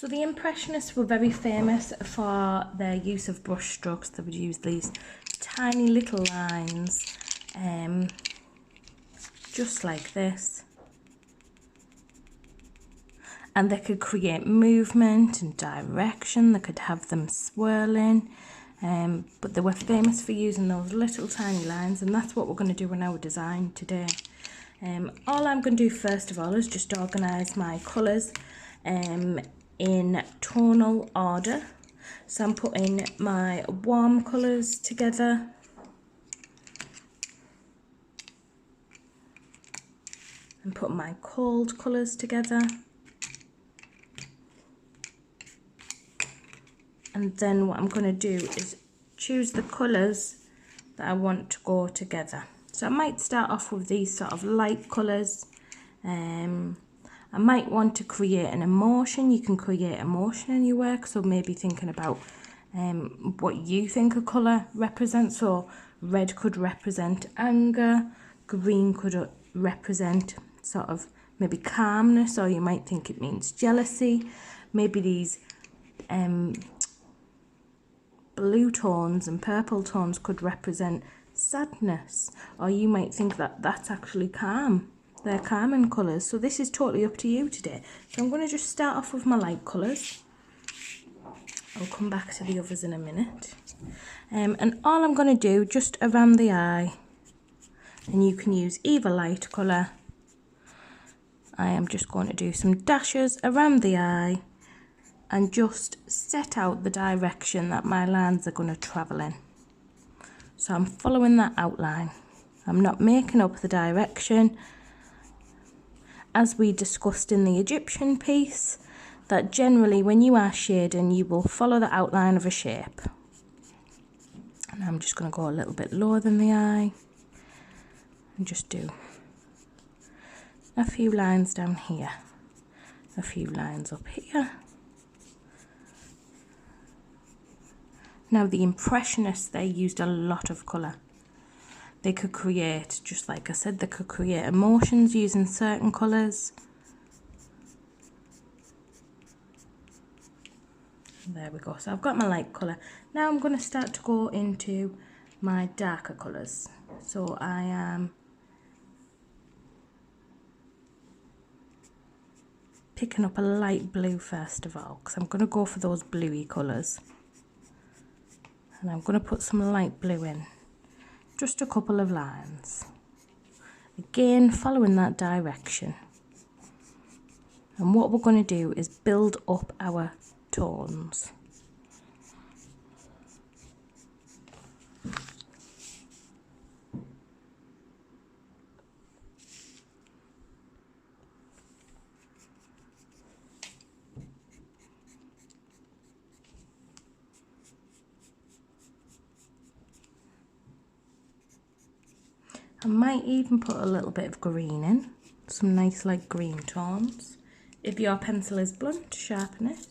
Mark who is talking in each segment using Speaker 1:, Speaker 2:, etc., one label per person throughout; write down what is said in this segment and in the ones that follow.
Speaker 1: So the Impressionists were very famous for their use of brush strokes. They would use these tiny little lines, just like this. And they could create movement and direction. They could have them swirling. But they were famous for using those little tiny lines, and that's what we're going to do in our design today. All I'm going to do first of all is just organise my colours in tonal order. So I'm putting my warm colours together, and putting my cold colours together, and then what I'm going to do is choose the colours that I want to go together. So I might start off with these sort of light colours. I might want to create an emotion. You can create emotion in your work, so maybe thinking about what you think a colour represents. So red could represent anger, green could represent sort of maybe calmness, or you might think it means jealousy. Maybe these blue tones and purple tones could represent sadness, or you might think that that's actually calm. They're calming colours. So this is totally up to you today. So I'm going to just start off with my light colours. I'll come back to the others in a minute. And all I'm going to do just around the eye, and you can use either light colour, I am just going to do some dashes around the eye and just set out the direction that my lines are going to travel in. So I'm following that outline. I'm not making up the direction. As we discussed in the Egyptian piece, that generally when you are shading, you will follow the outline of a shape. And I'm just going to go a little bit lower than the eye and just do a few lines down here, a few lines up here. Now the Impressionists, they used a lot of colour. They could create, just like I said, they could create emotions using certain colours. There we go. So I've got my light colour. Now I'm going to start to go into my darker colours. So I am picking up a light blue first of all, because I'm going to go for those bluey colours. And I'm going to put some light blue in. Just a couple of lines. Again, following that direction. And what we're going to do is build up our tones. I might even put a little bit of green in, some nice light green tones. If your pencil is blunt, sharpen it.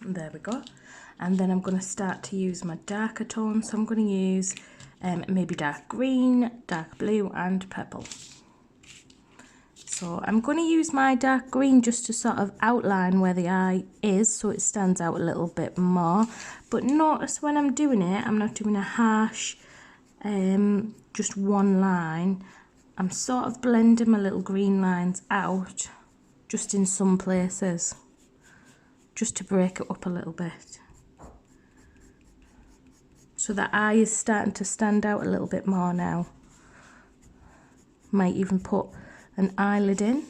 Speaker 1: There we go. And then I'm going to start to use my darker tones. So I'm going to use maybe dark green, dark blue and purple. So I'm going to use my dark green just to sort of outline where the eye is, so it stands out a little bit more. But notice when I'm doing it, I'm not doing a harsh, just one line. I'm sort of blending my little green lines out just in some places, just to break it up a little bit. So the eye is starting to stand out a little bit more now. Might even put an eyelid in.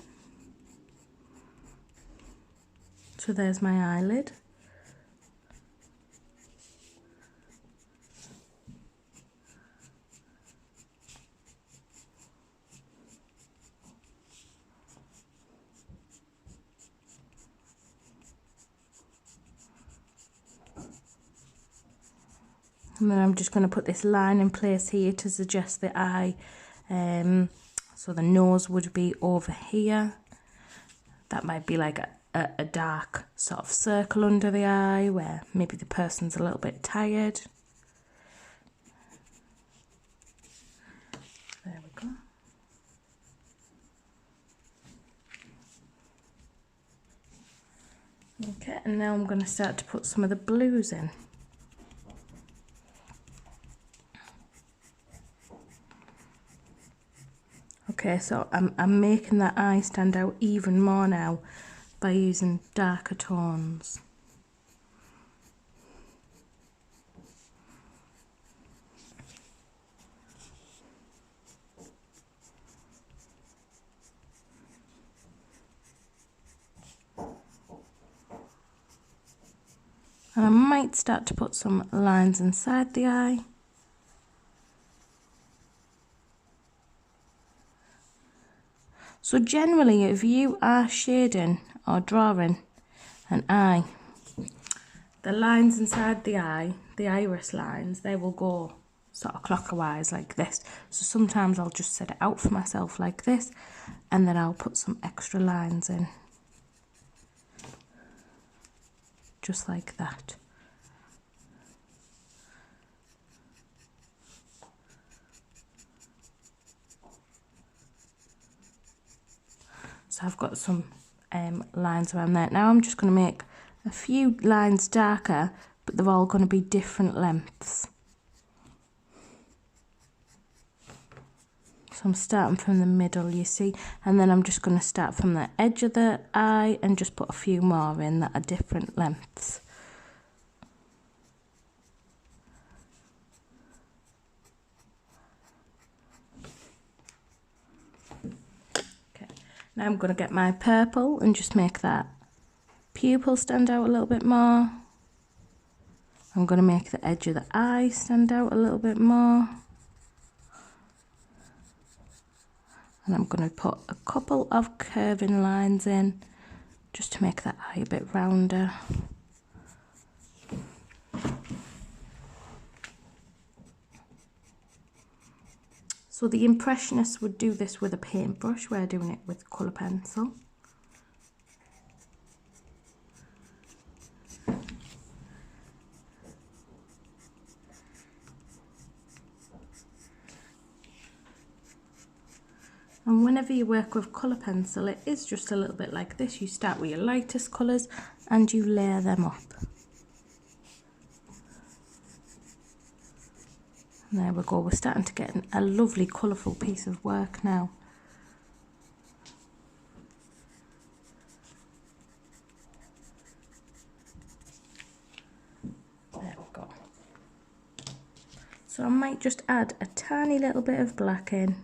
Speaker 1: So there's my eyelid. And then I'm just going to put this line in place here to suggest the eye. So the nose would be over here. That might be like a dark sort of circle under the eye where maybe the person's a little bit tired. There we go. Okay, and now I'm going to start to put some of the blues in. Okay, so I'm making that eye stand out even more now by using darker tones. And I might start to put some lines inside the eye. So generally, if you are shading or drawing an eye, the lines inside the eye, the iris lines, they will go sort of clockwise like this. So sometimes I'll just set it out for myself like this, and then I'll put some extra lines in. Just like that. So I've got some lines around there. Now I'm just going to make a few lines darker, but they're all going to be different lengths. So I'm starting from the middle, you see, and then I'm just going to start from the edge of the eye and just put a few more in that are different lengths. Now I'm going to get my purple and just make that pupil stand out a little bit more. I'm going to make the edge of the eye stand out a little bit more. And I'm going to put a couple of curving lines in just to make that eye a bit rounder. So the Impressionists would do this with a paintbrush. We're doing it with colour pencil. And whenever you work with colour pencil, it is just a little bit like this. You start with your lightest colours and you layer them up. And there we go, we're starting to get a lovely colourful piece of work now. There we go. So I might just add a tiny little bit of black in.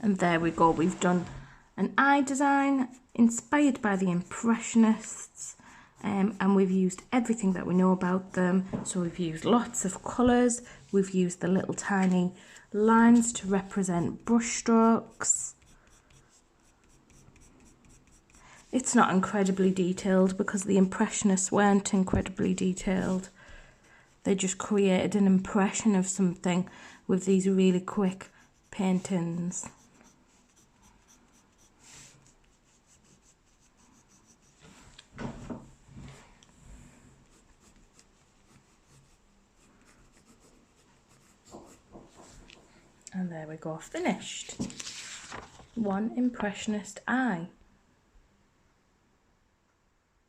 Speaker 1: And there we go, we've done an eye design inspired by the Impressionists, and we've used everything that we know about them. So we've used lots of colours, we've used the little tiny lines to represent brush strokes. It's not incredibly detailed because the Impressionists weren't incredibly detailed. They just created an impression of something with these really quick paintings. And there we go, finished. One Impressionist Eye.